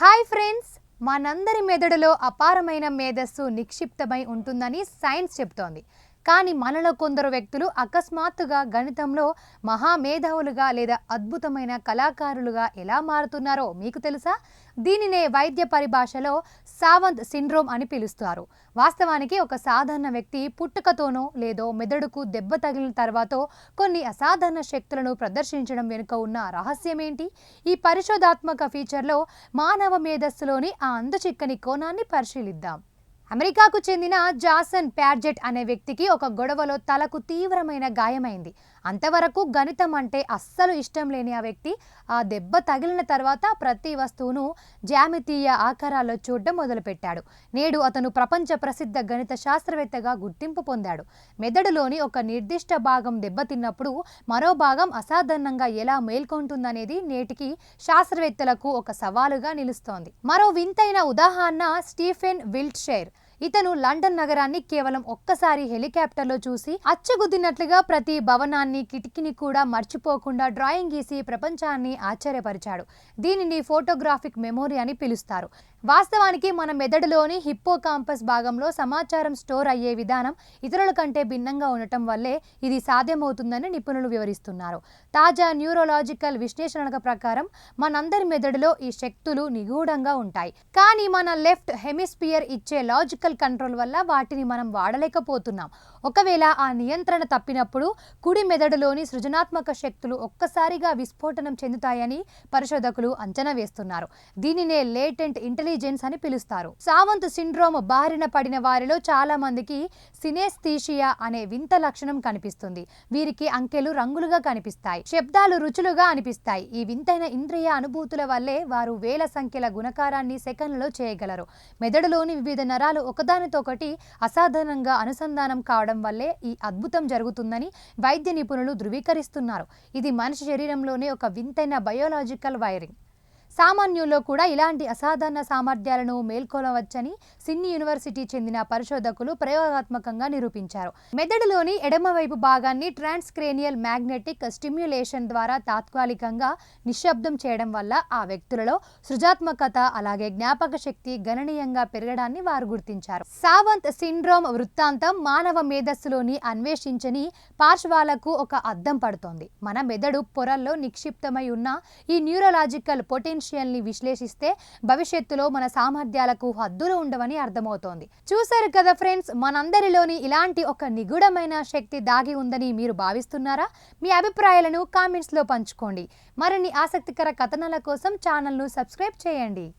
Hi friends, మనందరి మెదడులో అపారమైన మేధస్సు నిక్షిప్తమై ఉంటుందని సైన్స్ చెప్తోంది. కానీ మనలో కొందరు వ్యక్తులు అకస్మాత్తుగా గణితంలో మహామేధావులుగా లేదా అద్భుతమైన కళాకారులుగా ఎలా మారుతున్నారో మీకు తెలుసా? దీనినే వైద్య పరిభాషలో సావంత్ సిండ్రోమ్ అని పిలుస్తారు. వాస్తవానికి ఒక సాధారణ వ్యక్తి పుట్టుకతోనో లేదో మెదడుకు దెబ్బ తగిలిన తర్వాతో కొన్ని అసాధారణ శక్తులను ప్రదర్శించడం వెనుక ఉన్న రహస్యం ఏంటి? ఈ పరిశోధాత్మక ఫీచర్లో మానవ మేధస్సులోని ఆ అందచిక్కని కోణాన్ని పరిశీలిద్దాం. అమెరికాకు చెందిన జాసన్ ప్యాడ్జెట్ అనే వ్యక్తికి ఒక గొడవలో తలకు తీవ్రమైన గాయమైంది. అంతవరకు గణితం అంటే అస్సలు ఇష్టం లేని ఆ వ్యక్తి ఆ దెబ్బ తగిలిన తర్వాత ప్రతి వస్తువును జ్యామితీయ ఆకారాల్లో చూడడం మొదలుపెట్టాడు. నేడు అతను ప్రపంచ ప్రసిద్ధ గణిత శాస్త్రవేత్తగా గుర్తింపు పొందాడు. మెదడులోని ఒక నిర్దిష్ట భాగం దెబ్బతిన్నప్పుడు మరో భాగం అసాధారణంగా ఎలా మేల్కొంటుందనేది నేటికి శాస్త్రవేత్తలకు ఒక సవాలుగా నిలుస్తోంది. మరో వింతైన ఉదాహరణ స్టీఫెన్ విల్ట్షైర్. ఇతను లండన్ నగరాన్ని కేవలం ఒక్కసారి హెలికాప్టర్లో చూసి అచ్చగుద్దినట్లుగా ప్రతి భవనాన్ని, కిటికీని కూడా మర్చిపోకుండా డ్రాయింగ్ గీసి ప్రపంచాన్ని ఆశ్చర్యపరిచాడు. దీనిని ఫోటోగ్రాఫిక్ మెమొరీ అని పిలుస్తారు. వాస్తవానికి మన మెదడులోని హిప్పోకాంపస్ భాగంలో సమాచారం స్టోర్ అయ్యే విధానం ఇతరుల కంటే భిన్నంగా ఉండటం వల్లే ఇది సాధ్యమవుతుందని నిపుణులు వివరిస్తున్నారు. తాజా న్యూరోలాజికల్ విశ్లేషణల ప్రకారం మనందరి మెదడులో ఈ శక్తులు నిగూఢంగా ఉంటాయి. కానీ మన లెఫ్ట్ హెమిస్ఫియర్ ఇచ్చే లాజికల్ కంట్రోల్ వల్ల వాటిని మనం వాడలేకపోతున్నాం. ఒకవేళ ఆ నియంత్రణ తప్పినప్పుడు కుడి మెదడులోని సృజనాత్మక శక్తులు ఒక్కసారిగా విస్ఫోటనం చెందుతాయని పరిశోధకులు అంచనా వేస్తున్నారు. దీనినే లేటెంట్ ఇంటెలిజెన్స్ అని పిలుస్తారు. సావంత్ సిండ్రోమ్ బారిన పడిన వారిలో చాలా మందికి సినెస్థీషియా అనే వింత లక్షణం కనిపిస్తుంది. వీరికి అంకెలు రంగులుగా కనిపిస్తాయి, శబ్దాలు రుచులుగా అనిపిస్తాయి. ఈ వింతైన ఇంద్రియ అనుభూతుల వల్లే వారు వేల సంఖ్యల గుణకారాన్ని సెకన్లలో చేయగలరు. మెదడులోని వివిధ నరాలు ఒకదానితోకటి అసాధారణంగా అనుసంధానం కావడం వల్లే ఈ అద్భుతం జరుగుతుందని వైద్య నిపుణులు ధృవీకరిస్తున్నారు. ఇది మనిషి శరీరంలోనే ఒక వింతైన బయోలాజికల్ వైరింగ్. సామాన్యుల్లో కూడా ఇలాంటి అసాధారణ సామర్థ్యాలను మేల్కొలవచ్చని సిడ్నీ యూనివర్సిటీ చెందిన పరిశోధకులు ప్రయోగాత్మకంగా నిరూపించారు. మెదడులోని ఎడమవైపు భాగాన్ని ట్రాన్స్క్రేనియల్ మ్యాగ్నెటిక్ స్టిమ్యులేషన్ ద్వారా తాత్కాలికంగా నిశ్శబ్దం చేయడం వల్ల ఆ వ్యక్తులలో సృజనాత్మకత అలాగే జ్ఞాపక శక్తి గణనీయంగా పెరగడాన్ని వారు గుర్తించారు. సావంత్ సిండ్రోమ్ వృత్తాంతం మానవ మేధస్సులోని అన్వేషించని పార్శ్వాలకు ఒక అద్దం పడుతోంది. మన మెదడు పొరల్లో నిక్షిప్తమై ఉన్న ఈ న్యూరోలాజికల్ ని విశ్లేషిస్తే భవిష్యత్తులో మన సామర్థ్యాలకు హద్దులు ఉండవని అర్థమవుతోంది. చూశారు కదా ఫ్రెండ్స్, మనందరిలోని ఇలాంటి ఒక నిగూఢమైన శక్తి దాగి ఉందని మీరు భావిస్తున్నారా? మీ అభిప్రాయాలను కామెంట్స్లో పంచుకోండి. మరిన్ని ఆసక్తికర కథనాల కోసం ఛానల్ను సబ్స్క్రైబ్ చేయండి.